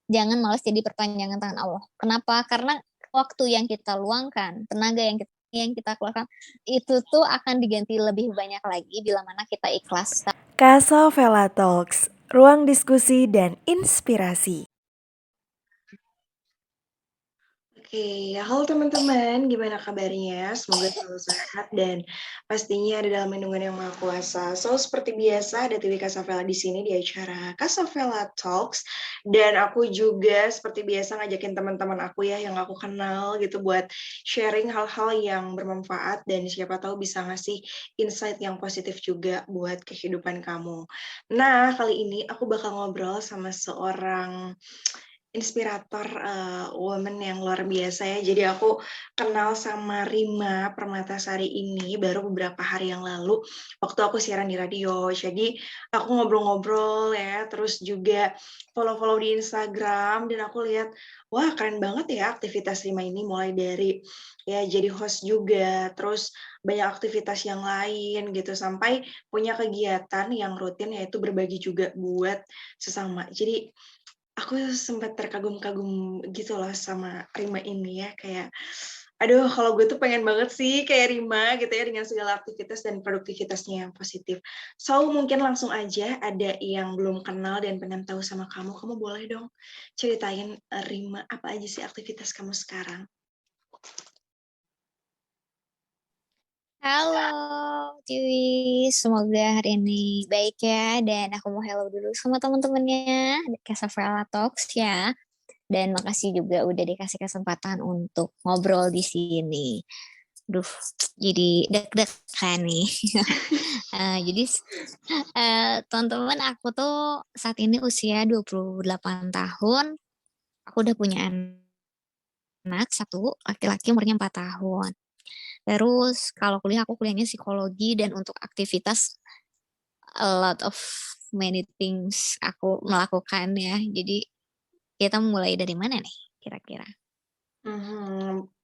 jangan malas jadi perpanjangan tangan Allah. Kenapa? Karena waktu yang kita luangkan, tenaga yang kita keluarkan, itu tuh akan diganti lebih banyak lagi bila mana kita ikhlas. Kasavela Talks, ruang diskusi dan inspirasi. Oke, halo teman-teman, gimana kabarnya? Semoga selalu sehat dan pastinya ada dalam lindungan yang Maha Kuasa. So, seperti biasa ada Tiwi Kasavela di sini di acara Kasavela Talks, dan aku juga seperti biasa ngajakin teman-teman aku ya yang aku kenal gitu buat sharing hal-hal yang bermanfaat dan siapa tahu bisa ngasih insight yang positif juga buat kehidupan kamu. Nah, kali ini aku bakal ngobrol sama seorang inspirator, woman yang luar biasa ya. Jadi aku kenal sama Rima Permatasari ini baru beberapa hari yang lalu, waktu aku siaran di radio. Jadi aku ngobrol-ngobrol ya, terus juga follow-follow di Instagram dan aku lihat, wah keren banget ya aktivitas Rima ini, mulai dari ya jadi host juga, terus banyak aktivitas yang lain gitu, sampai punya kegiatan yang rutin yaitu berbagi juga buat sesama. Jadi aku sempat terkagum-kagum gitu loh sama Rima ini ya, kayak, aduh kalau gue tuh pengen banget sih kayak Rima gitu ya dengan segala aktivitas dan produktivitasnya yang positif. So, mungkin langsung aja ada yang belum kenal dan pengen tahu sama kamu, kamu boleh dong ceritain, Rima, apa aja sih aktivitas kamu sekarang? Halo, Tiwi. Semoga hari ini baik ya. Dan aku mau hello dulu sama teman-temannya Kasavela Talks ya. Dan makasih juga udah dikasih kesempatan untuk ngobrol di sini. Duh, jadi deg-degan nih. Jadi teman-teman, aku tuh saat ini usia 28 tahun. Aku udah punya anak satu, laki-laki umurnya 4 tahun. Terus kalau kuliah, aku kuliahnya psikologi, dan untuk aktivitas a lot of many things aku melakukan ya. Jadi kita mulai dari mana nih kira-kira?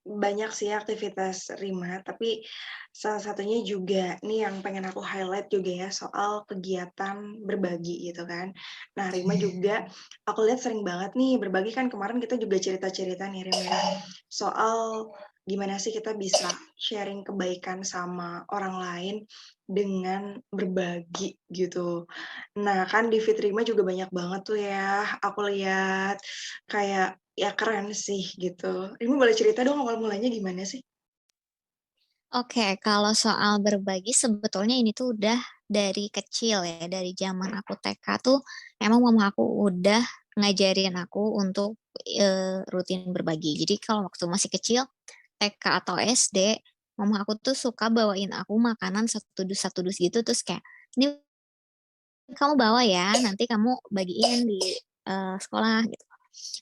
Banyak sih aktivitas Rima, tapi salah satunya juga nih yang pengen aku highlight juga ya soal kegiatan berbagi gitu kan. Nah, Rima juga aku lihat sering banget nih berbagi, kan kemarin kita juga cerita-cerita nih Rima ya, soal gimana sih kita bisa sharing kebaikan sama orang lain dengan berbagi gitu. Nah, kan di feed Rima juga banyak banget tuh ya, aku lihat kayak ya keren sih gitu. Rima boleh cerita dong awal mulanya gimana sih? Oke, kalau soal berbagi sebetulnya ini tuh udah dari kecil ya, dari zaman aku TK tuh emang mama aku udah ngajarin aku untuk rutin berbagi. Jadi kalau waktu masih kecil, TK atau SD, mama aku tuh suka bawain aku makanan satu dus gitu, terus kayak, "Ini kamu bawa ya, nanti kamu bagiin di sekolah," gitu.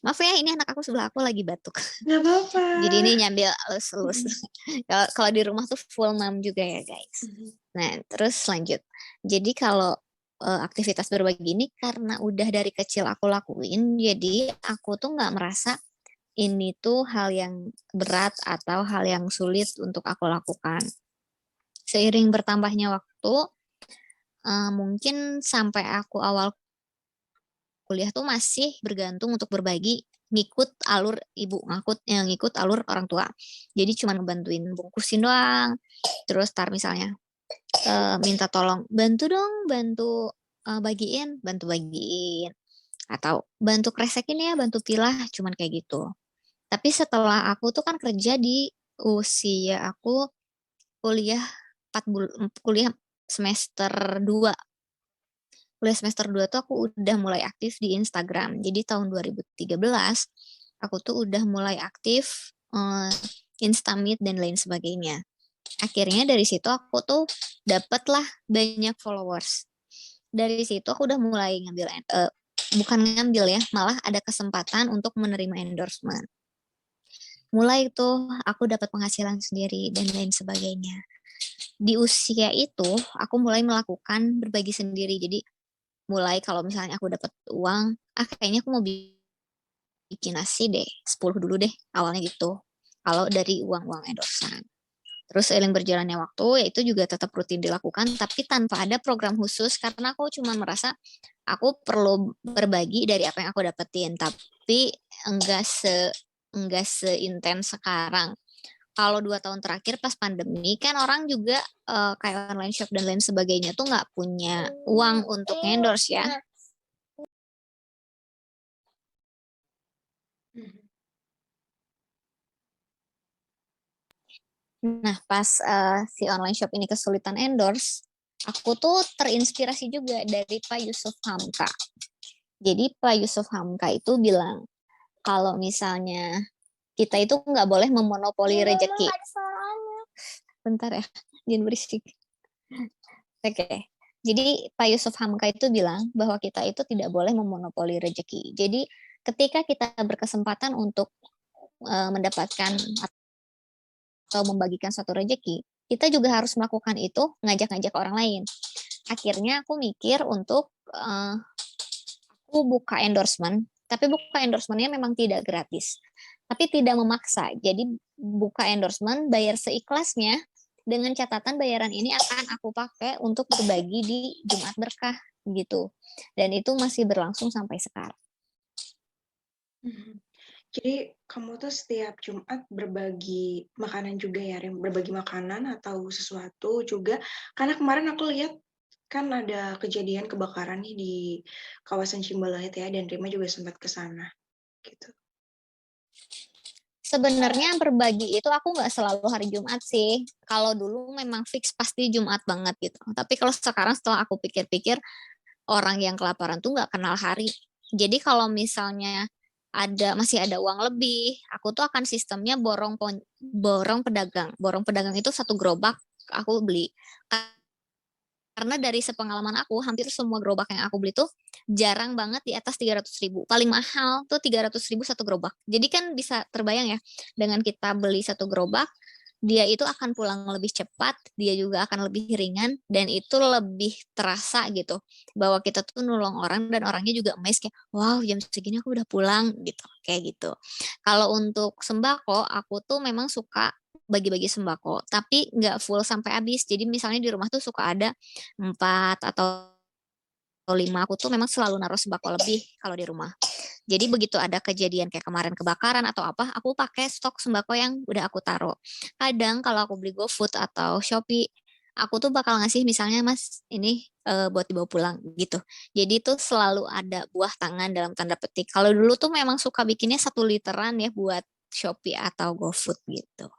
"Maaf ya, ini anak aku sebelah aku lagi batuk." Nggak apa-apa. Jadi ini nyambil elus-elus. Mhm, Kalau kalau di rumah tuh full mom juga ya, guys. mhm. Nah, terus lanjut. Jadi kalau, aktivitas berbagi ini karena udah dari kecil aku lakuin, jadi aku tuh nggak merasa ini tuh hal yang berat atau hal yang sulit untuk aku lakukan. Seiring bertambahnya waktu, mungkin sampai aku awal kuliah tuh masih bergantung untuk berbagi, ngikut alur ibu, ngikut alur orang tua. Jadi cuman ngebantuin bungkusin doang, terus misalnya, minta tolong, "Bantu dong, bantu, bantu bagiin, atau bantu kresekin ya, bantu pilah," cuman kayak gitu. Tapi setelah aku tuh kan kerja di usia aku kuliah 4 kuliah semester 2. Kuliah semester 2 tuh aku udah mulai aktif di Instagram. Jadi tahun 2013, aku tuh udah mulai aktif, Instamit dan lain sebagainya. Akhirnya dari situ aku tuh dapatlah banyak followers. Dari situ aku udah mulai bukan ngambil ya, malah ada kesempatan untuk menerima endorsement. Mulai tuh aku dapat penghasilan sendiri dan lain sebagainya. Di usia itu aku mulai melakukan berbagi sendiri. Jadi mulai kalau misalnya aku dapat uang, kayaknya aku mau bikin nasi deh, 10 dulu deh, awalnya gitu. Kalau dari uang-uang endorse. Terus seiring berjalannya waktu, ya itu juga tetap rutin dilakukan, tapi tanpa ada program khusus karena aku cuma merasa aku perlu berbagi dari apa yang aku dapetin, tapi enggak se enggak seintens sekarang. Kalau 2 tahun terakhir pas pandemi kan orang juga, kayak online shop dan lain sebagainya tuh nggak punya uang untuk endorse ya. Mhm. Nah, pas, si online shop ini kesulitan endorse, aku tuh terinspirasi juga dari Pak Yusuf Hamka. Jadi Pak Yusuf Hamka itu bilang, kalau misalnya kita itu nggak boleh memonopoli rezeki. Bentar ya, jangan berisik. Oke. Jadi Pak Yusuf Hamka itu bilang bahwa kita itu tidak boleh memonopoli rezeki. Jadi ketika kita berkesempatan untuk, mendapatkan atau membagikan suatu rezeki, kita juga harus melakukan itu ngajak-ngajak orang lain. Akhirnya aku mikir untuk, aku buka endorsement, tapi buka endorsement-nya memang tidak gratis, tapi tidak memaksa. Jadi buka endorsement, bayar seikhlasnya, dengan catatan bayaran ini akan aku pakai untuk berbagi di Jumat Berkah, gitu. Dan itu masih berlangsung sampai sekarang. Mhm. Jadi kamu tuh setiap Jumat berbagi makanan juga ya, Rim? Berbagi makanan atau sesuatu juga? Karena kemarin aku lihat kan ada kejadian kebakaran nih di kawasan Cimbalait ya, dan Rima juga sempat ke sana, gitu. Sebenarnya berbagi itu aku nggak selalu hari Jumat sih. Kalau dulu memang fix pasti Jumat banget gitu. Tapi kalau sekarang setelah aku pikir-pikir, orang yang kelaparan tuh nggak kenal hari. Jadi kalau misalnya masih ada uang lebih, aku tuh akan sistemnya borong pedagang. Borong pedagang itu satu gerobak aku beli. Karena dari sepengalaman aku, hampir semua gerobak yang aku beli tuh jarang banget di atas 300.000. Paling mahal tuh 300.000 satu gerobak. Jadi kan bisa terbayang ya, dengan kita beli satu gerobak, dia itu akan pulang lebih cepat, dia juga akan lebih ringan, dan itu lebih terasa gitu, bahwa kita tuh nolong orang dan orangnya juga amazed kayak, wow jam segini aku udah pulang gitu, kayak gitu. Kalau untuk sembako, aku tuh memang suka bagi-bagi sembako, tapi nggak full sampai habis. Jadi misalnya di rumah tuh suka ada 4 atau 5, aku tuh memang selalu naruh sembako lebih kalau di rumah. Jadi begitu ada kejadian kayak kemarin kebakaran atau apa, aku pakai stok sembako yang udah aku taruh. Kadang kalau aku beli GoFood atau Shopee, aku tuh bakal ngasih misalnya, "Mas, ini, buat dibawa pulang," gitu. Jadi tuh selalu ada buah tangan dalam tanda petik. Kalau dulu tuh memang suka bikinnya 1 literan ya buat Shopee atau GoFood gitu.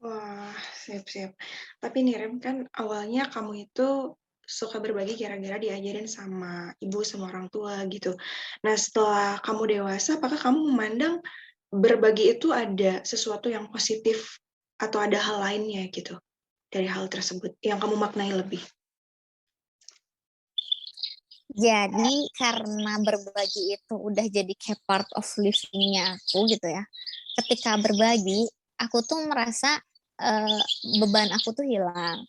Wah, siap siap. Tapi nih, Rem, kan awalnya kamu itu suka berbagi gara-gara diajarin sama ibu, sama orang tua gitu. Nah, setelah kamu dewasa, apakah kamu memandang berbagi itu ada sesuatu yang positif atau ada hal lainnya gitu dari hal tersebut yang kamu maknai lebih? Jadi karena berbagi itu udah jadi kayak part of living-nya aku gitu ya. Ketika berbagi, aku tuh merasa, eee, beban aku tuh hilang.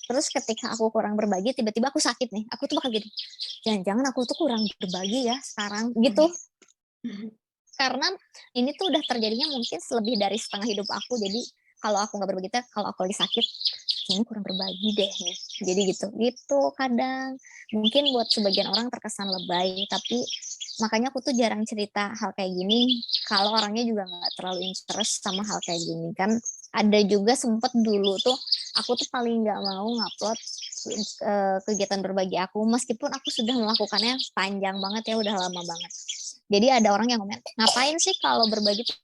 Terus ketika aku kurang berbagi, tiba-tiba aku sakit nih, aku tuh bakal gini, "Jangan-jangan aku tuh kurang berbagi ya sekarang?" Gitu. Mhm mhm. Karena ini tuh udah terjadinya mungkin lebih dari setengah hidup aku, jadi kalau aku nggak berbagi tuh kalau aku lagi sakit, kayaknya kurang berbagi deh nih, jadi gitu. Gitu kadang. Mungkin buat sebagian orang terkesan lebay, tapi makanya aku tuh jarang cerita hal kayak gini kalau orangnya juga nggak terlalu interest sama hal kayak gini. Kan ada juga sempet dulu tuh, aku tuh paling nggak mau ngupload, kegiatan berbagi aku, meskipun aku sudah melakukannya panjang banget ya, udah lama banget. Jadi ada orang yang komen, "Ngapain sih kalau berbagi tuh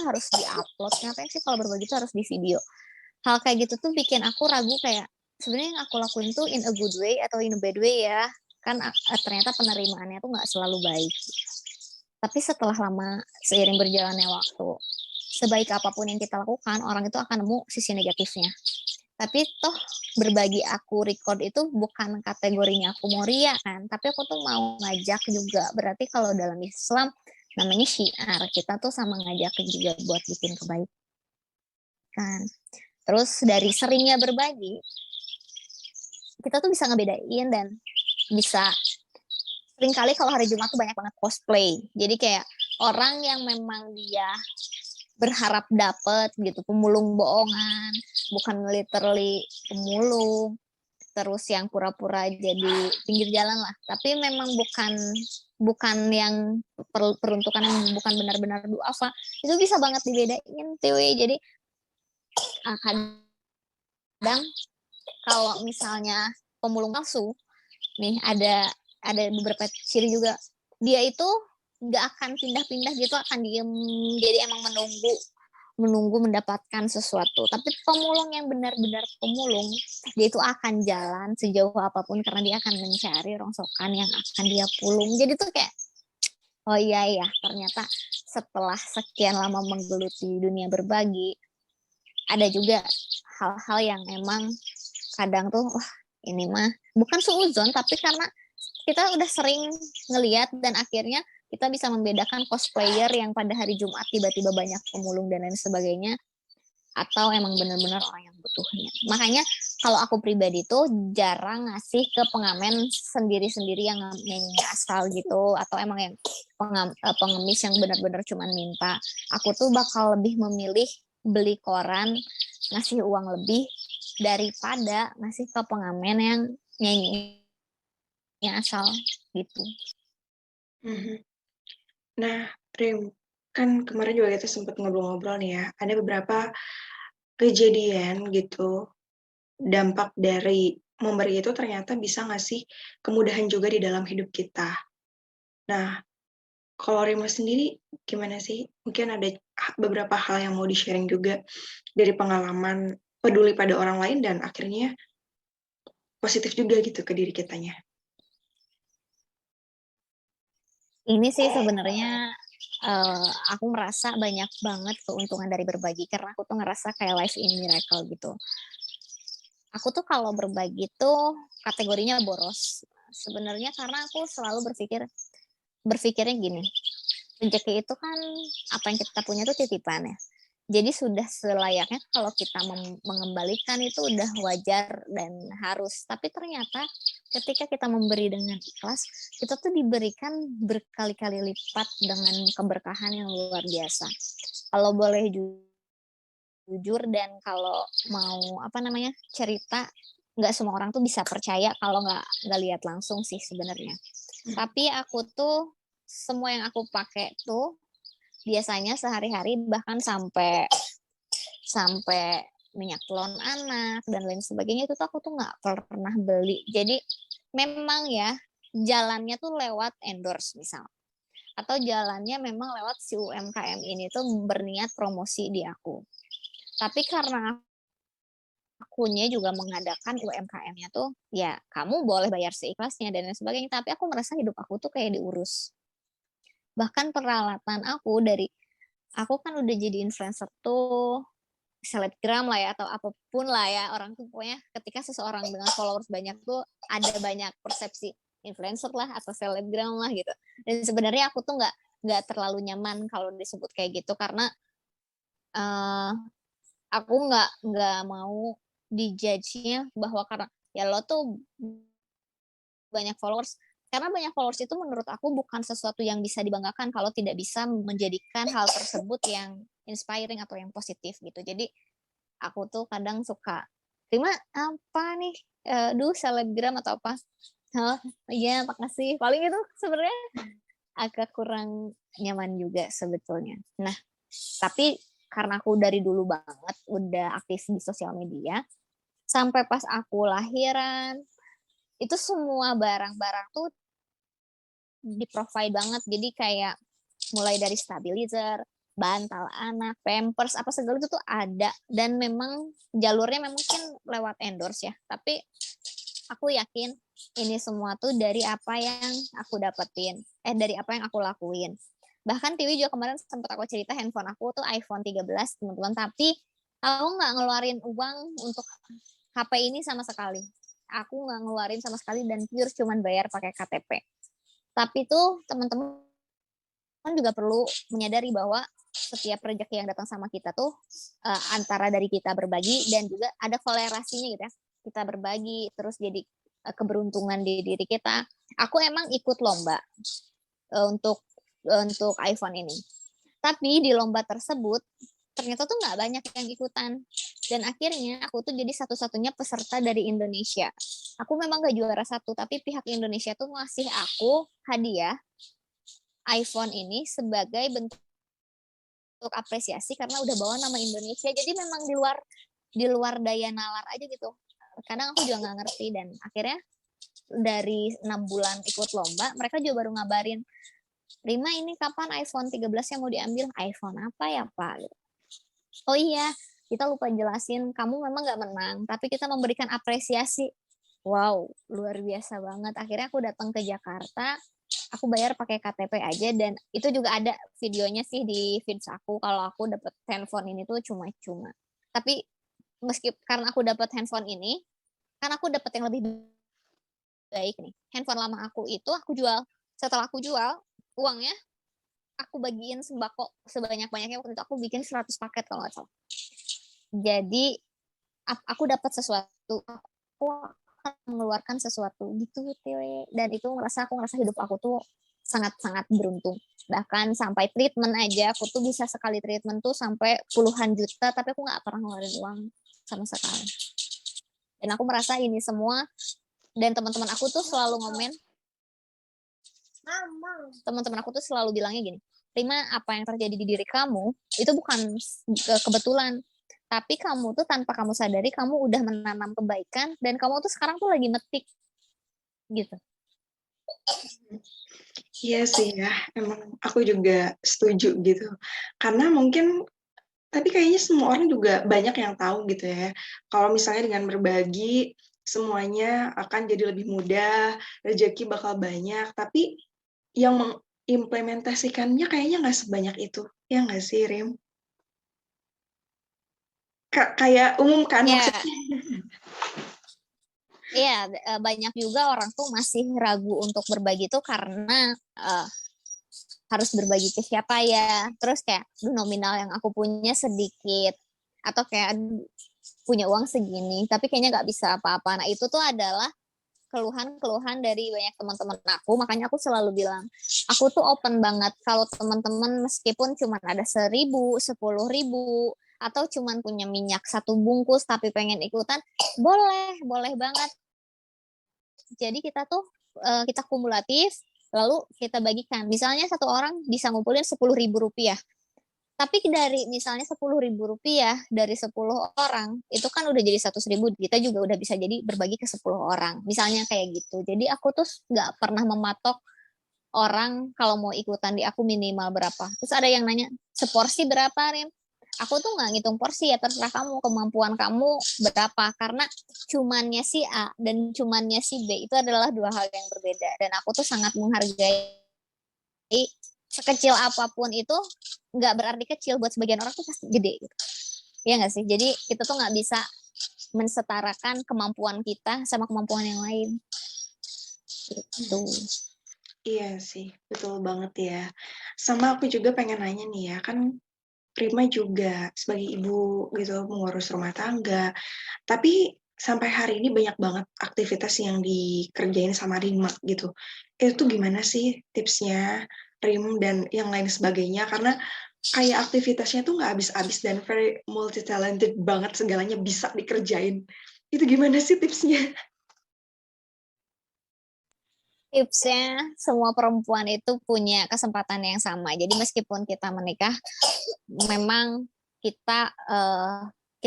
harus di-upload? Ngapain sih kalau berbagi tuh harus di video?" Hal kayak gitu tuh bikin aku ragu kayak, sebenarnya yang aku lakuin tuh in a good way atau in a bad way ya? Kan ternyata penerimaannya tuh nggak selalu baik. Tapi setelah lama, seiring berjalannya waktu, sebaik apapun yang kita lakukan, orang itu akan nemu sisi negatifnya. Tapi toh berbagi aku record itu bukan kategorinya aku mau ria kan, tapi aku tuh mau ngajak juga. Berarti kalau dalam Islam namanya syiar, kita tuh sama ngajakin juga buat bikin kebaikan. Terus dari seringnya berbagi, kita tuh bisa ngebedain dan bisa sering kali kalau hari Jumat tuh banyak banget cosplay. Jadi kayak orang yang memang dia berharap dapet gitu, pemulung bohongan, bukan literally pemulung, terus yang pura-pura jadi pinggir jalan lah. Tapi memang bukan bukan yang peruntukan yang bukan benar-benar duafa, itu bisa banget dibedain Tiwi. Jadi kadang kalau misalnya pemulung palsu, nih ada beberapa ciri juga, dia itu nggak akan pindah-pindah gitu, akan diem, jadi emang menunggu menunggu mendapatkan sesuatu. Tapi pemulung yang benar-benar pemulung, dia itu akan jalan sejauh apapun karena dia akan mencari rongsokan yang akan dia pulung. Jadi tuh kayak, oh iya ya, ternyata setelah sekian lama menggeluti dunia berbagi, ada juga hal-hal yang emang kadang tuh, wah ini mah bukan suuzon, tapi karena kita udah sering ngeliat dan akhirnya kita bisa membedakan cosplayer yang pada hari Jumat tiba-tiba banyak pemulung dan lain sebagainya, atau emang benar-benar orang yang butuhnya. Makanya kalau aku pribadi tuh jarang ngasih ke pengamen sendiri-sendiri yang nyanyi asal gitu, atau emang yang pengemis yang benar-benar cuman minta. Aku tuh bakal lebih memilih beli koran, ngasih uang lebih, daripada ngasih ke pengamen yang nyanyi asal gitu. Mhm. Nah, Prim, kan kemarin juga kita sempat ngobrol-ngobrol nih ya, ada beberapa kejadian gitu, dampak dari memberi itu ternyata bisa ngasih kemudahan juga di dalam hidup kita. Nah, kalau Rima sendiri gimana sih? Mungkin ada beberapa hal yang mau di-sharing juga dari pengalaman peduli pada orang lain dan akhirnya positif juga gitu ke diri kitanya. Ini sih sebenarnya aku merasa banyak banget keuntungan dari berbagi karena aku tuh ngerasa kayak life in miracle gitu. Aku tuh kalau berbagi tuh kategorinya boros. Sebenarnya karena aku selalu berpikirnya gini, rezeki itu kan apa yang kita punya tuh titipan ya. Jadi sudah selayaknya kalau kita mengembalikan itu udah wajar dan harus. Tapi ternyata ketika kita memberi dengan ikhlas, kita tuh diberikan berkali-kali lipat dengan keberkahan yang luar biasa. Kalau boleh jujur dan kalau mau apa namanya cerita, nggak semua orang tuh bisa percaya kalau nggak lihat langsung sih sebenarnya. Tapi aku tuh semua yang aku pakai tuh biasanya sehari-hari bahkan sampai sampai minyak telon anak dan lain sebagainya itu tuh aku tuh nggak pernah beli. Jadi memang ya jalannya tuh lewat endorse misal atau jalannya memang lewat si UMKM ini tuh berniat promosi di aku. Tapi karena akunya juga mengadakan UMKM-nya tuh, ya kamu boleh bayar seikhlasnya dan lain sebagainya, tapi aku merasa hidup aku tuh kayak diurus. Bahkan peralatan aku kan udah jadi influencer tuh selebgram lah ya atau apapun lah ya orang tuh pokoknya ketika seseorang dengan followers banyak tuh ada banyak persepsi influencer lah atau selebgram lah gitu. Dan sebenarnya aku tuh nggak terlalu nyaman kalau disebut kayak gitu karena uh, aku nggak mau dijudge-nya bahwa karena ya lo tuh banyak followers karena banyak followers itu menurut aku bukan sesuatu yang bisa dibanggakan kalau tidak bisa menjadikan hal tersebut yang inspiring atau yang positif gitu. Jadi aku tuh kadang suka terima apa nih duh selebgram atau apa, oh iya makasih, paling itu sebenarnya agak kurang nyaman juga sebetulnya. Nah tapi karena aku dari dulu banget udah aktif di sosial media sampai pas aku lahiran itu semua barang-barang tuh di-provide banget. Jadi kayak mulai dari stabilizer, bantal anak, pampers, apa segala itu tuh ada. Dan memang jalurnya mungkin lewat endorse ya. Tapi aku yakin ini semua tuh dari apa yang aku dapetin. Dari apa yang aku lakuin. Bahkan Tiwi juga kemarin sempat aku cerita handphone aku tuh iPhone 13 teman-teman. Tapi aku nggak ngeluarin uang untuk HP ini sama sekali. Aku nggak ngeluarin sama sekali dan pure cuman bayar pakai KTP. Tapi tuh teman-teman juga perlu menyadari bahwa setiap rezeki yang datang sama kita tuh antara dari kita berbagi dan juga ada kolerasinya gitu ya. Kita berbagi terus jadi keberuntungan di diri kita. Aku emang ikut lomba untuk iPhone ini. Tapi di lomba tersebut ternyata tuh nggak banyak yang ikutan. Dan akhirnya aku tuh jadi satu-satunya peserta dari Indonesia. Aku memang gak juara satu, tapi pihak Indonesia tuh ngasih aku hadiah iPhone ini sebagai bentuk apresiasi karena udah bawa nama Indonesia. Jadi memang di luar daya nalar aja gitu. Kadang aku juga nggak ngerti, dan akhirnya dari 6 bulan ikut lomba, mereka juga baru ngabarin, Rima ini kapan iPhone 13 yang mau diambil? iPhone apa ya Pak? Oh iya, kita lupa jelasin, kamu memang nggak menang, tapi kita memberikan apresiasi. Wow, luar biasa banget. Akhirnya aku datang ke Jakarta, aku bayar pakai KTP aja, dan itu juga ada videonya sih di feeds aku kalau aku dapet handphone ini tuh cuma-cuma. Tapi karena aku dapet handphone ini, kan aku dapet yang lebih baik nih. Handphone lama aku itu aku jual. Setelah aku jual, uangnya aku bagiin sembako sebanyak-banyaknya. Waktu itu aku bikin 100 paket kalau nggak salah. Jadi aku dapat sesuatu, aku akan mengeluarkan sesuatu gitu, Tewe. Dan itu aku ngerasa hidup aku tuh sangat-sangat beruntung. Bahkan sampai treatment aja, aku tuh bisa sekali treatment tuh sampai puluhan juta, tapi aku nggak pernah ngeluarin uang sama sekali. Dan aku merasa ini semua, dan teman-teman aku tuh selalu ngomen, teman-teman aku tuh selalu bilangnya gini, Rima, apa yang terjadi di diri kamu itu bukan kebetulan, tapi kamu tuh tanpa kamu sadari kamu udah menanam kebaikan, dan kamu tuh sekarang tuh lagi metik gitu. Iya sih ya, emang aku juga setuju gitu. Karena mungkin, tapi kayaknya semua orang juga banyak yang tahu gitu ya. Kalau misalnya dengan berbagi, semuanya akan jadi lebih mudah, rezeki bakal banyak. Tapi yang mengimplementasikannya kayaknya nggak sebanyak itu. Ya nggak sih, Rim? Kayak umum kan Ya, maksudnya. iya, banyak juga orang tuh masih ragu untuk berbagi tuh karena harus berbagi ke siapa ya. Terus kayak, nominal yang aku punya sedikit, atau kayak punya uang segini, tapi kayaknya nggak bisa apa-apa. Nah itu tuh adalah keluhan-keluhan dari banyak teman-teman aku. Makanya aku selalu bilang, aku tuh open banget kalau teman-teman meskipun cuma ada 1.000, 10.000, atau cuma punya minyak 1 bungkus tapi pengen ikutan, boleh, boleh banget. Jadi kita tuh kita kumulatif, lalu kita bagikan. Misalnya satu orang bisa ngumpulin 10.000 rupiah. Tapi dari misalnya 10.000 rupiah dari 10 orang, itu kan udah jadi 100.000, kita juga udah bisa jadi berbagi ke 10 orang. Misalnya kayak gitu. Jadi aku tuh nggak pernah mematok orang kalau mau ikutan di aku minimal berapa. Terus ada yang nanya, seporsi berapa, Rim? Aku tuh nggak ngitung porsi ya, terserah kamu, kemampuan kamu berapa. Karena cumannya si A dan cumannya si B itu adalah dua hal yang berbeda. Dan aku tuh sangat menghargai, sekecil apapun itu nggak berarti kecil, buat sebagian orang tuh pasti gede gitu. Iya nggak sih? Jadi kita tuh nggak bisa mensetarakan kemampuan kita sama kemampuan yang lain. Gitu. Iya sih, betul banget ya. Sama aku juga pengen nanya nih ya, kan Rima juga sebagai ibu gitu mengurus rumah tangga. Tapi sampai hari ini banyak banget aktivitas yang dikerjain sama Rima gitu. Itu gimana sih tipsnya Rim dan yang lain sebagainya? Karena kayak aktivitasnya tuh nggak habis-habis dan very multi talented banget, segalanya bisa dikerjain. Itu gimana sih tipsnya? Tipsnya, semua perempuan itu punya kesempatan yang sama. Jadi meskipun kita menikah, memang kita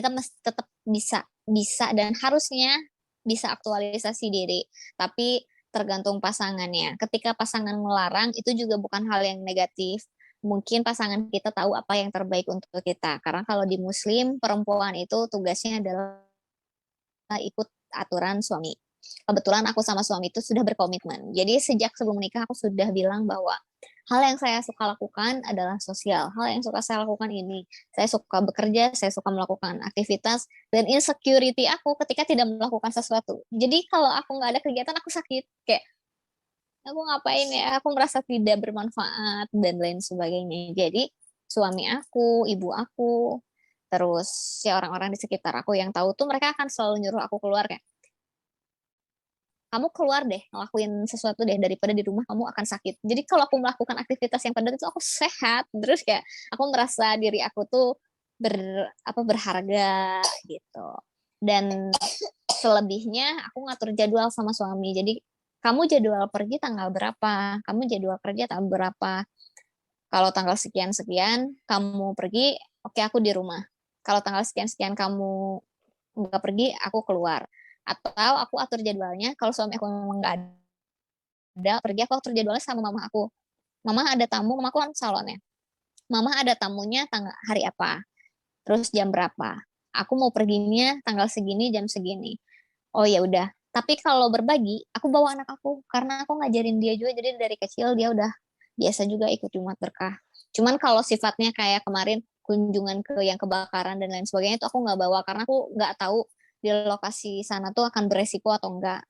mesti tetap bisa bisa dan harusnya bisa aktualisasi diri. Tapi tergantung pasangannya. Ketika pasangan melarang, itu juga bukan hal yang negatif. Mungkin pasangan kita tahu apa yang terbaik untuk kita. Karena kalau di Muslim, perempuan itu tugasnya adalah ikut aturan suami. Kebetulan aku sama suami itu sudah berkomitmen. Jadi sejak sebelum menikah aku sudah bilang bahwa hal yang saya suka lakukan adalah sosial. Hal yang suka saya lakukan ini. Saya suka bekerja, saya suka melakukan aktivitas, dan insecurity aku ketika tidak melakukan sesuatu. Jadi kalau aku nggak ada kegiatan, aku sakit. Kayak, aku ngapain ya? Aku merasa tidak bermanfaat, dan lain sebagainya. Jadi suami aku, ibu aku, terus ya orang-orang di sekitar aku yang tahu tuh mereka akan selalu nyuruh aku keluar, kayak, kamu keluar deh, ngelakuin sesuatu deh, daripada di rumah kamu akan sakit. Jadi kalau aku melakukan aktivitas yang padat itu aku sehat, terus kayak aku merasa diri aku tuh berharga gitu. Dan selebihnya aku ngatur jadwal sama suami. Jadi kamu jadwal pergi tanggal berapa? Kamu jadwal kerja tanggal berapa? Kalau tanggal sekian-sekian kamu pergi, oke aku di rumah. Kalau tanggal sekian-sekian kamu nggak pergi, aku keluar. Atau aku atur jadwalnya, kalau suami aku memang nggak ada pergi, aku atur jadwalnya sama mama aku. Mama ada tamu, mama aku kan salonnya. Mama ada tamunya tanggal hari apa, terus jam berapa. Aku mau perginya tanggal segini, jam segini. Oh ya udah. Tapi kalau berbagi, aku bawa anak aku karena aku ngajarin dia juga. Jadi dari kecil dia udah biasa juga ikut Jumat Berkah. Cuman kalau sifatnya kayak kemarin kunjungan ke yang kebakaran dan lain sebagainya itu aku nggak bawa karena aku nggak tahu di lokasi sana tuh akan beresiko atau enggak.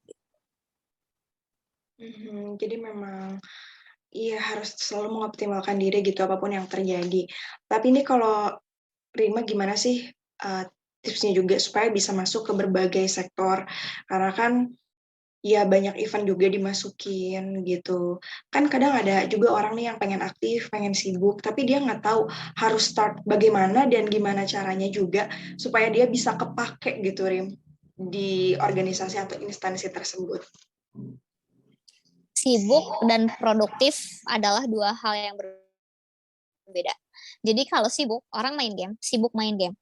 Jadi memang iya harus selalu mengoptimalkan diri gitu apapun yang terjadi. Tapi ini kalau Rima gimana sih, tipsnya juga supaya bisa masuk ke berbagai sektor? Karena kan ya banyak event juga dimasukin gitu. Kan kadang ada juga orang nih yang pengen aktif, pengen sibuk, tapi dia nggak tahu harus start bagaimana dan gimana caranya juga supaya dia bisa kepake gitu, Rim, di organisasi atau instansi tersebut. Sibuk dan produktif adalah dua hal yang berbeda. Jadi kalau sibuk, orang main game, sibuk main game.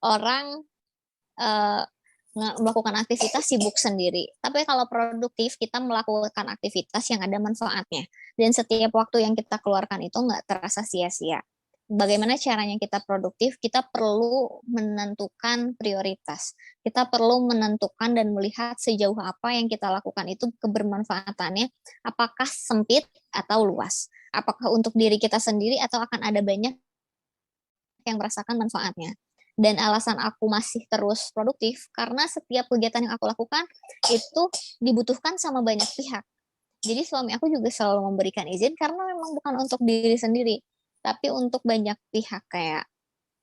Orang eh, melakukan aktivitas sibuk sendiri. Tapi kalau produktif, kita melakukan aktivitas yang ada manfaatnya. Dan setiap waktu yang kita keluarkan itu nggak terasa sia-sia. Bagaimana caranya kita produktif? Kita perlu menentukan prioritas. Kita perlu menentukan dan melihat sejauh apa yang kita lakukan itu kebermanfaatannya, apakah sempit atau luas. Apakah untuk diri kita sendiri atau akan ada banyak yang merasakan manfaatnya. Dan alasan aku masih terus produktif karena setiap kegiatan yang aku lakukan itu dibutuhkan sama banyak pihak. Jadi suami aku juga selalu memberikan izin karena memang bukan untuk diri sendiri, tapi untuk banyak pihak kayak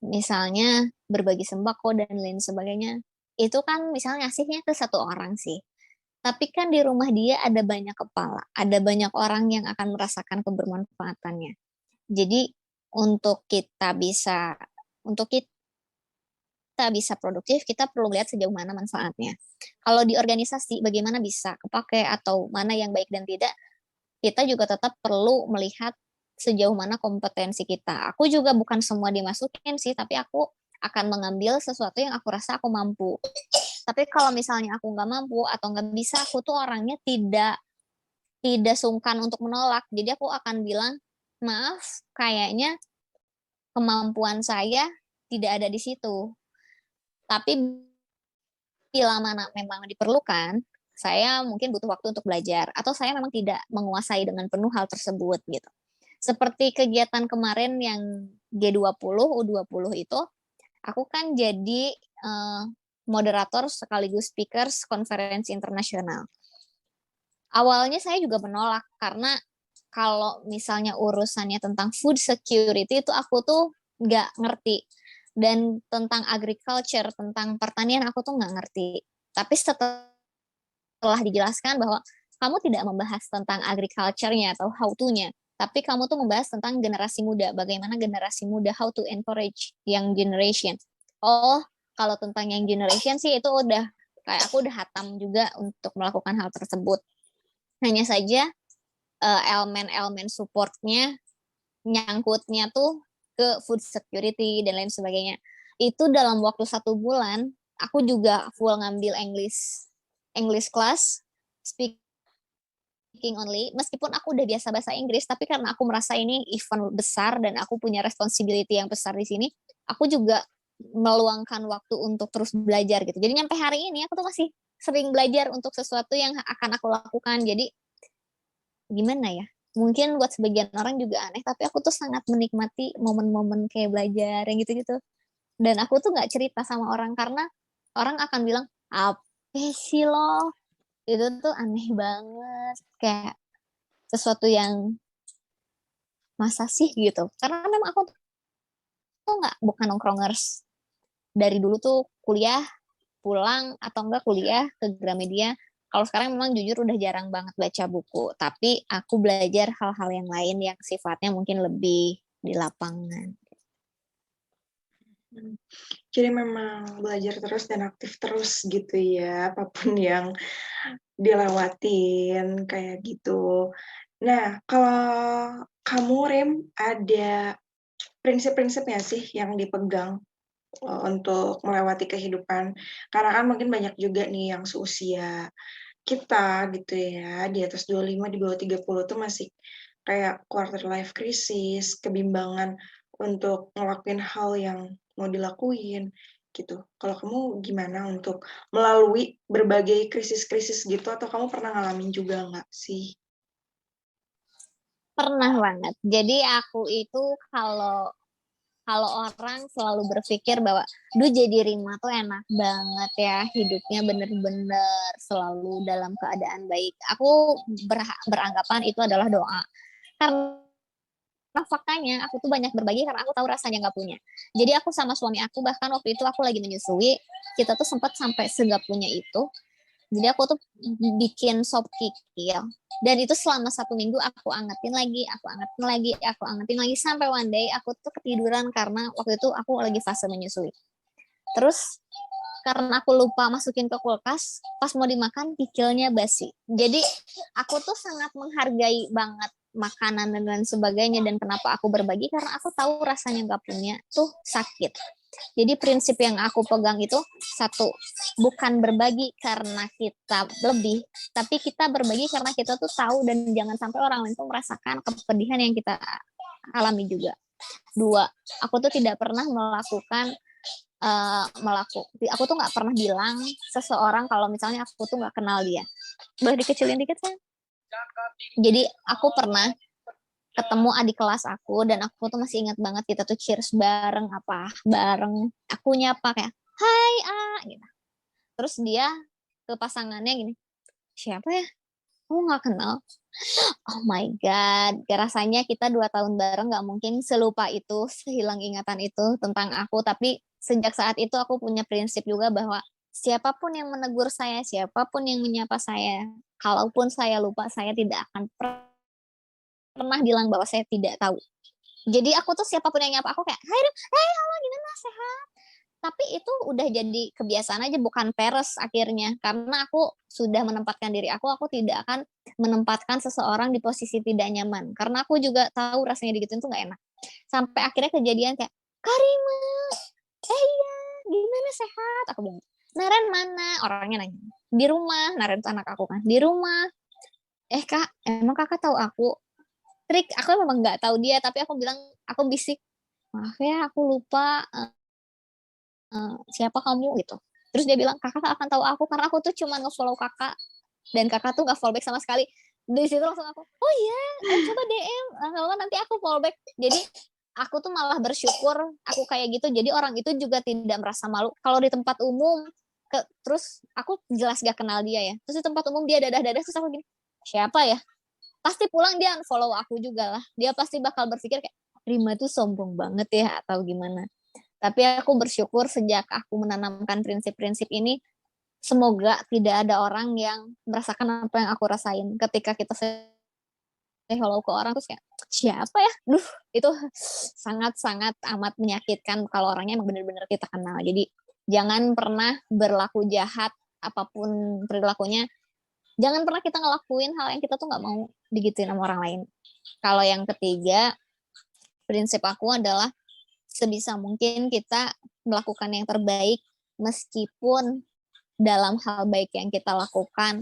misalnya berbagi sembako dan lain sebagainya. Itu kan misalnya ngasihnya ke satu orang sih. Tapi kan di rumah dia ada banyak kepala, ada banyak orang yang akan merasakan kebermanfaatannya. Jadi untuk kita bisa untuk kita bisa produktif, kita perlu lihat sejauh mana manfaatnya. Kalau di organisasi, bagaimana bisa kepake atau mana yang baik dan tidak, kita juga tetap perlu melihat sejauh mana kompetensi kita. Aku juga bukan semua dimasukin sih, tapi aku akan mengambil sesuatu yang aku rasa aku mampu. Tapi kalau misalnya aku nggak mampu atau nggak bisa, aku tuh orangnya tidak tidak sungkan untuk menolak. Jadi aku akan bilang, maaf, kayaknya kemampuan saya tidak ada di situ. Tapi bila mana memang diperlukan, saya mungkin butuh waktu untuk belajar atau saya memang tidak menguasai dengan penuh hal tersebut gitu. Seperti kegiatan kemarin yang G20, U20 itu, aku kan jadi moderator sekaligus speakers konferensi internasional. Awalnya saya juga menolak karena kalau misalnya urusannya tentang food security itu aku tuh nggak ngerti. Dan tentang agriculture, tentang pertanian aku tuh nggak ngerti. Tapi setelah dijelaskan bahwa kamu tidak membahas tentang agriculture-nya atau how to-nya, tapi kamu tuh membahas tentang generasi muda, bagaimana generasi muda, how to encourage young generation. Oh, kalau tentang young generation sih itu udah kayak aku udah hatam juga untuk melakukan hal tersebut. Hanya saja elemen-elemen supportnya nyangkutnya tuh ke food security dan lain sebagainya. Itu dalam waktu 1 bulan, aku juga full ngambil English English class, speaking only. Meskipun aku udah biasa bahasa Inggris, tapi karena aku merasa ini event besar dan aku punya responsibility yang besar di sini, aku juga meluangkan waktu untuk terus belajar gitu. Jadi nyampe hari ini aku tuh masih sering belajar untuk sesuatu yang akan aku lakukan. Jadi gimana ya? Mungkin buat sebagian orang juga aneh, tapi aku tuh sangat menikmati momen-momen kayak belajar yang gitu-gitu. Dan aku tuh nggak cerita sama orang karena orang akan bilang, apa sih lo? Itu tuh aneh banget. Kayak sesuatu yang masa sih gitu. Karena memang aku tuh nggak bukan nongkrongers. Dari dulu tuh kuliah, pulang atau enggak kuliah ke Gramedia. Kalau sekarang memang jujur udah jarang banget baca buku, tapi aku belajar hal-hal yang lain yang sifatnya mungkin lebih di lapangan. Mmm, jadi memang belajar terus dan aktif terus gitu ya, apapun yang dilewatin, kayak gitu. Nah, kalau kamu, Rim, ada prinsip-prinsip nggak sih yang dipegang, untuk melewati kehidupan? Karena kan mungkin banyak juga nih yang seusia kita gitu ya, di atas 25, di bawah 30 tuh masih kayak quarter life crisis, kebimbangan untuk ngelakuin hal yang mau dilakuin, gitu. Kalau kamu gimana untuk melalui berbagai krisis-krisis gitu atau kamu pernah ngalamin juga nggak sih? Pernah banget. Jadi aku itu kalau kalau orang selalu berpikir bahwa, "Duh jadi Rima tuh enak banget ya, hidupnya bener-bener selalu dalam keadaan baik." Aku beranggapan itu adalah doa. Karena faktanya aku tuh banyak berbagi karena aku tahu rasanya nggak punya. Jadi aku sama suami aku bahkan waktu itu aku lagi menyusui, kita tuh sempat sampai segak punya itu. Jadi aku tuh bikin sop kikil dan itu selama 1 minggu aku angetin lagi, aku angetin lagi, aku angetin lagi sampai one day aku tuh ketiduran karena waktu itu aku lagi fase menyusui. Terus karena aku lupa masukin ke kulkas, pas mau dimakan kikilnya basi. Jadi aku tuh sangat menghargai banget makanan dan lain sebagainya dan kenapa aku berbagi karena aku tahu rasanya nggak punya tuh sakit. Jadi prinsip yang aku pegang itu satu, bukan berbagi karena kita lebih, tapi kita berbagi karena kita tuh tahu dan jangan sampai orang lain tuh merasakan kepedihan yang kita alami juga. Dua, aku tuh tidak pernah aku tuh nggak pernah bilang seseorang kalau misalnya aku tuh nggak kenal dia. Boleh dikecilin dikit kan? Jadi aku pernah ketemu adik kelas aku dan aku tuh masih ingat banget kita tuh cheers bareng apa bareng aku nyapa kayak hai gitu. Terus dia ke pasangannya gini, siapa ya, aku nggak kenal. Oh my god, rasanya kita 2 tahun bareng nggak mungkin selupa itu, sehilang ingatan itu tentang aku. Tapi sejak saat itu aku punya prinsip juga bahwa siapapun yang menegur saya, siapapun yang menyapa saya, kalaupun saya lupa, saya tidak akan pernah bilang bahwa saya tidak tahu. Jadi aku tuh siapapun yang nyapa aku kayak, "Hai, hai, halo, gimana, sehat?" Tapi itu udah jadi kebiasaan aja, bukan peres akhirnya. Karena aku sudah menempatkan diri aku tidak akan menempatkan seseorang di posisi tidak nyaman. Karena aku juga tahu rasanya digituin tuh nggak enak. Sampai akhirnya kejadian kayak, "Karima, iya, gimana sehat?" Aku bilang. "Naren mana?" Orangnya nanya. "Di rumah." Naren tuh anak aku kan. "Di rumah." "Eh Kak, emang Kakak tahu aku?" Trik, aku memang nggak tahu dia, tapi aku bilang, aku bisik, "Maaf ya, aku lupa, siapa kamu?" Gitu. Terus dia bilang, "Kakak nggak akan tahu aku karena aku tuh cuma nge-follow Kakak dan Kakak tuh nggak follow back sama sekali." Di situ langsung aku, "Oh iya, coba DM, kalau nggak nanti aku follow back." Jadi aku tuh malah bersyukur aku kayak gitu, jadi orang itu juga tidak merasa malu. Kalau di tempat umum, terus aku jelas gak kenal dia ya, terus di tempat umum dia dadah-dadah, terus aku gini, "Siapa ya?" Pasti pulang dia unfollow aku juga lah. Dia pasti bakal berpikir kayak, "Rima tuh sombong banget ya," atau gimana. Tapi aku bersyukur sejak aku menanamkan prinsip-prinsip ini, semoga tidak ada orang yang merasakan apa yang aku rasain ketika kita say hello ke orang terus kayak, "Siapa ya?" Duh, itu sangat-sangat amat menyakitkan kalau orangnya emang bener-bener kita kenal. Jadi jangan pernah berlaku jahat, apapun perilakunya, jangan pernah kita ngelakuin hal yang kita tuh nggak mau digituin sama orang lain. Kalau yang ketiga, prinsip aku adalah sebisa mungkin kita melakukan yang terbaik meskipun dalam hal baik yang kita lakukan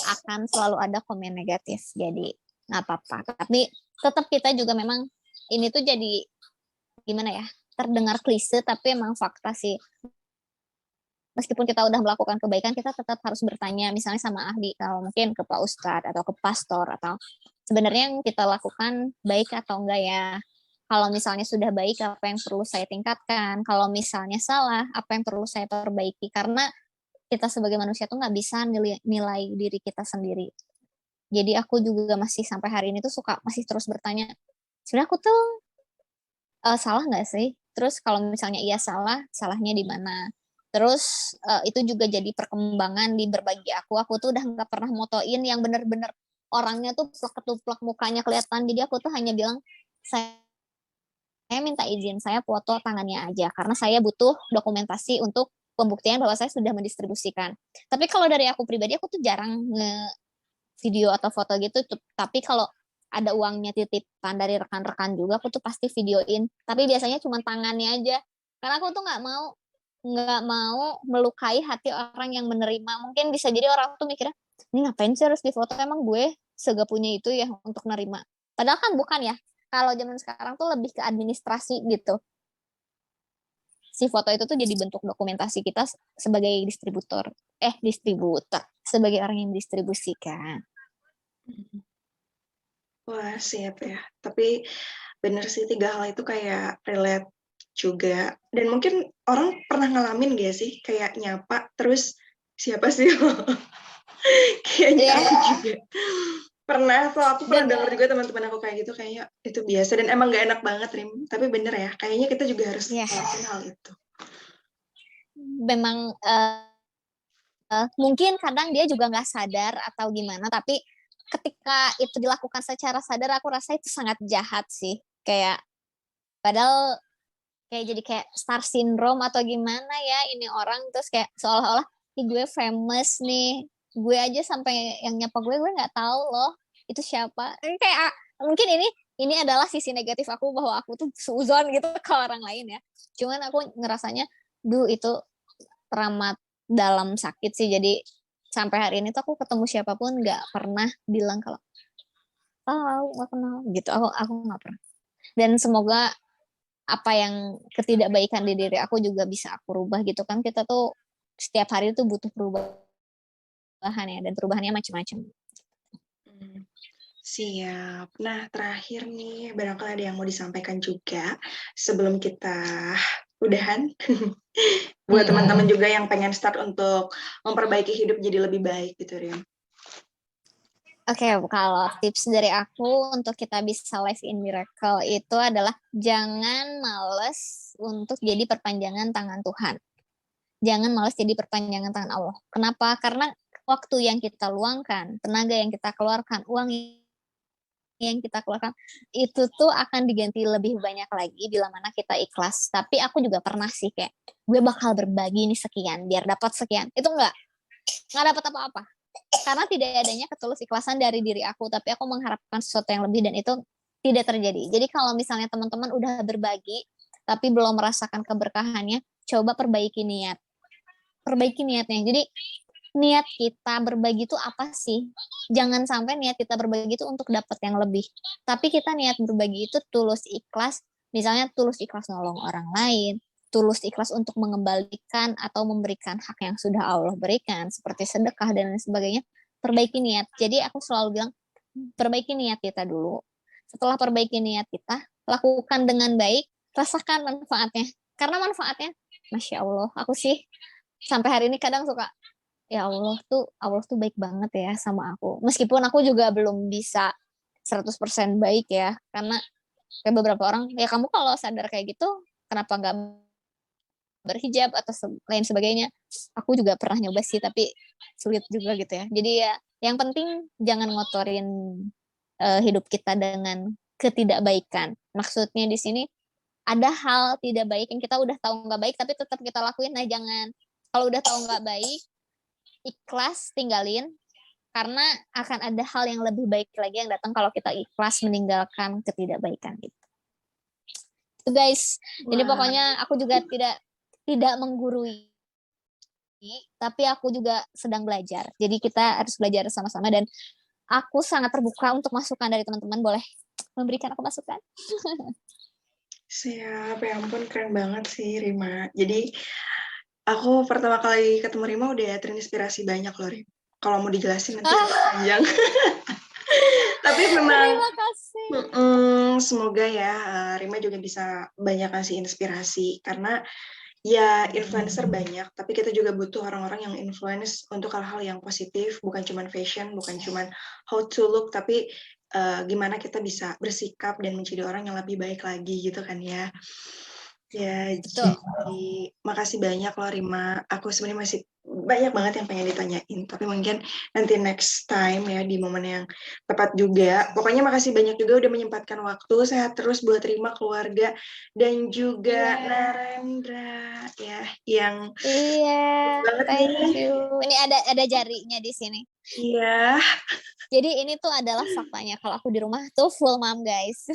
akan selalu ada komen negatif. Jadi nggak apa-apa. Tapi tetap kita juga memang ini tuh jadi gimana ya? Terdengar klise tapi emang fakta sih. Meskipun kita udah melakukan kebaikan, kita tetap harus bertanya misalnya sama ahli, kalau mungkin ke Pak Ustadz atau ke pastor atau sebenarnya yang kita lakukan baik atau enggak ya. Kalau misalnya sudah baik, apa yang perlu saya tingkatkan? Kalau misalnya salah, apa yang perlu saya perbaiki? Karena kita sebagai manusia tuh nggak bisa nilai diri kita sendiri. Jadi aku juga masih sampai hari ini tuh suka masih terus bertanya, sebenarnya aku tuh salah nggak sih? Terus kalau misalnya iya salah, salahnya di mana? Terus itu juga jadi perkembangan di berbagi aku tuh udah nggak pernah motoin yang bener-bener orangnya tuh plek ketuplek mukanya kelihatan. Jadi aku tuh hanya bilang, saya minta izin, saya foto tangannya aja, karena saya butuh dokumentasi untuk pembuktian bahwa saya sudah mendistribusikan. Tapi kalau dari aku pribadi, aku tuh jarang video atau foto gitu, tapi kalau ada uangnya titipan dari rekan-rekan juga, aku tuh pasti videoin. Tapi biasanya cuma tangannya aja, karena aku tuh nggak mau melukai hati orang yang menerima. Mungkin bisa jadi orang tuh mikirnya, ini ngapain sih harus difoto? Emang gue segapunya itu ya untuk nerima. Padahal kan bukan ya. Kalau zaman sekarang tuh lebih ke administrasi gitu. Si foto itu tuh jadi bentuk dokumentasi kita sebagai distributor, sebagai orang yang distribusikan. Wah, siap ya. Tapi bener sih 3 hal itu kayak relate juga. Dan mungkin orang pernah ngalamin gak sih kayak nyapa terus siapa sih lo? Kayaknya Iya. aku juga pernah. So aku pernah Dan denger juga teman-teman aku kayak gitu, kayaknya itu biasa dan emang gak enak banget, Rim. Tapi bener ya, kayaknya kita juga harus ya, ngelakuin hal itu. memang mungkin kadang dia juga nggak sadar atau gimana, tapi ketika itu dilakukan secara sadar, aku rasa itu sangat jahat sih. Kayak padahal kayak jadi kayak star syndrome atau gimana ya ini orang, terus kayak seolah-olah, "Ih, gue famous nih, gue aja sampai yang nyapa gue nggak tahu loh itu siapa." Kayak mungkin ini adalah sisi negatif aku bahwa aku tuh suuzon gitu ke orang lain ya. Cuman aku ngerasanya, duh itu teramat dalam sakit sih. Jadi sampai hari ini tuh aku ketemu siapapun nggak pernah bilang kalau, "Oh, nggak kenal," gitu. Aku nggak pernah. Dan semoga apa yang ketidakbaikan di diri aku juga bisa aku rubah gitu kan. Kita tuh setiap hari tuh butuh perubahan ya, dan perubahannya macam-macam. Siap. Nah, terakhir nih, barangkali ada yang mau disampaikan juga sebelum kita udahan. Buat teman-teman juga yang pengen start untuk memperbaiki hidup jadi lebih baik gitu, Rim. Oke, kalau tips dari aku untuk kita bisa live in miracle itu adalah jangan males untuk jadi perpanjangan tangan Tuhan. Jangan males jadi perpanjangan tangan Allah. Kenapa? Karena waktu yang kita luangkan, tenaga yang kita keluarkan, uang yang kita keluarkan, itu tuh akan diganti lebih banyak lagi bila mana kita ikhlas. Tapi aku juga pernah sih kayak, gue bakal berbagi nih sekian, biar dapat sekian. Itu nggak dapat apa-apa. Karena tidak adanya ketulus ikhlasan dari diri aku, tapi aku mengharapkan sesuatu yang lebih dan itu tidak terjadi. Jadi kalau misalnya teman-teman udah berbagi, tapi belum merasakan keberkahannya, coba perbaiki niat. Perbaiki niatnya. Jadi niat kita berbagi itu apa sih? Jangan sampai niat kita berbagi itu untuk dapat yang lebih. Tapi kita niat berbagi itu tulus ikhlas, misalnya tulus ikhlas nolong orang lain, tulus ikhlas untuk mengembalikan atau memberikan hak yang sudah Allah berikan, seperti sedekah dan lain sebagainya. Perbaiki niat. Jadi aku selalu bilang, perbaiki niat kita dulu. Setelah perbaiki niat kita, lakukan dengan baik, rasakan manfaatnya. Karena manfaatnya, Masya Allah, aku sih sampai hari ini kadang suka, ya Allah tuh baik banget ya sama aku. Meskipun aku juga belum bisa 100% baik ya, karena kayak beberapa orang, ya kamu kalau sadar kayak gitu, kenapa nggak berhijab atau lain sebagainya. Aku juga pernah nyoba sih, tapi sulit juga gitu ya. Jadi ya, yang penting jangan ngotorin hidup kita dengan ketidakbaikan. Maksudnya di sini ada hal tidak baik yang kita udah tahu nggak baik, tapi tetap kita lakuin. Nah jangan, kalau udah tahu nggak baik, ikhlas tinggalin, karena akan ada hal yang lebih baik lagi yang datang kalau kita ikhlas meninggalkan ketidakbaikan itu. Itu guys. Jadi pokoknya aku juga tidak menggurui, tapi aku juga sedang belajar. Jadi kita harus belajar sama-sama dan aku sangat terbuka untuk masukan dari teman-teman. Boleh memberikan aku masukan. Siap, ya ampun keren banget sih Rima. Jadi aku pertama kali ketemu Rima udah terinspirasi banyak loh, Rim. Kalau mau dijelasin nanti panjang. Tapi memang Terima kasih. semoga ya Rima juga bisa banyak kasih inspirasi karena ya influencer banyak, tapi kita juga butuh orang-orang yang influence untuk hal-hal yang positif, bukan cuma fashion, bukan cuma how to look, tapi gimana kita bisa bersikap dan menjadi orang yang lebih baik lagi gitu kan ya. Ya, Betul. jadi makasih banyak loh Rima. Aku sebenarnya masih banyak banget yang pengen ditanyain, tapi mungkin nanti next time ya di momen yang tepat juga. Pokoknya makasih banyak juga udah menyempatkan waktu, sehat terus buat Rima, keluarga, dan juga Narendra ya yang Iya, banget thank nih. you. Ini ada jarinya di sini. Iya. Jadi ini tuh adalah faktanya kalau aku di rumah tuh full mom, guys.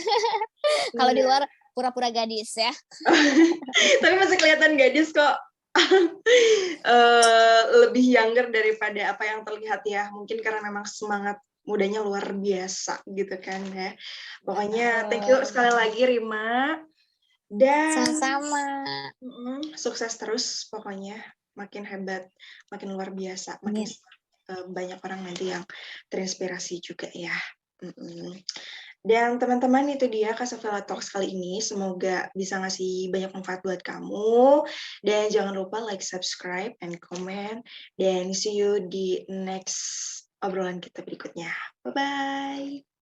Kalau di Iya. luar pura-pura gadis ya. Tapi masih kelihatan gadis kok. Lebih younger daripada apa yang terlihat ya. Mungkin karena memang semangat mudanya luar biasa gitu kan ya. Pokoknya thank you sekali lagi Rima. Dan Sama-sama. sukses terus pokoknya. Makin hebat, makin luar biasa, makin Amin. banyak orang nanti yang terinspirasi juga ya. Dan teman-teman itu dia Kasavela Talks kali ini. Semoga bisa ngasih banyak manfaat buat kamu. Dan jangan lupa like, subscribe, and comment. Dan see you di next obrolan kita berikutnya. Bye-bye.